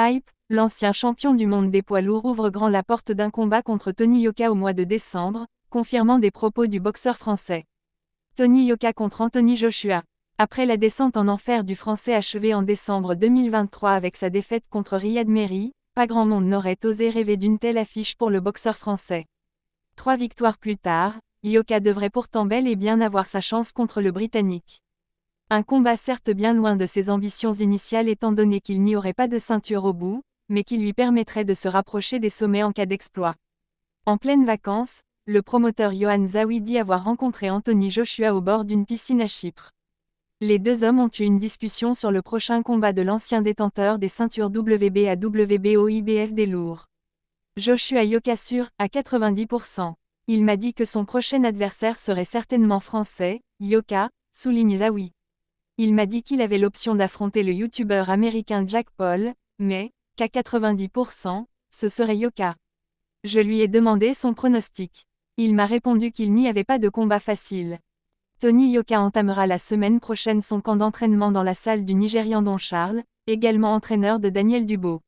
Hype, l'ancien champion du monde des poids lourds ouvre grand la porte d'un combat contre Tony Yoka au mois de décembre, confirmant des propos du boxeur français. Tony Yoka contre Anthony Joshua. Après la descente en enfer du Français achevée en décembre 2023 avec sa défaite contre Riyad Merhi, pas grand monde n'aurait osé rêver d'une telle affiche pour le boxeur français. 3 victoires plus tard, Yoka devrait pourtant bel et bien avoir sa chance contre le Britannique. Un combat certes bien loin de ses ambitions initiales étant donné qu'il n'y aurait pas de ceinture au bout, mais qui lui permettrait de se rapprocher des sommets en cas d'exploit. En pleines vacances, le promoteur Yohan Zawi dit avoir rencontré Anthony Joshua au bord d'une piscine à Chypre. Les deux hommes ont eu une discussion sur le prochain combat de l'ancien détenteur des ceintures WBA WBO IBF des lourds. Joshua Yoka sûr, à 90%. Il m'a dit que son prochain adversaire serait certainement français, Yoka, souligne Zawi. Il m'a dit qu'il avait l'option d'affronter le youtubeur américain Jack Paul, mais, qu'à 90%, ce serait Yoka. Je lui ai demandé son pronostic. Il m'a répondu qu'il n'y avait pas de combat facile. Tony Yoka entamera la semaine prochaine son camp d'entraînement dans la salle du Nigérian Don Charles, également entraîneur de Daniel Dubois.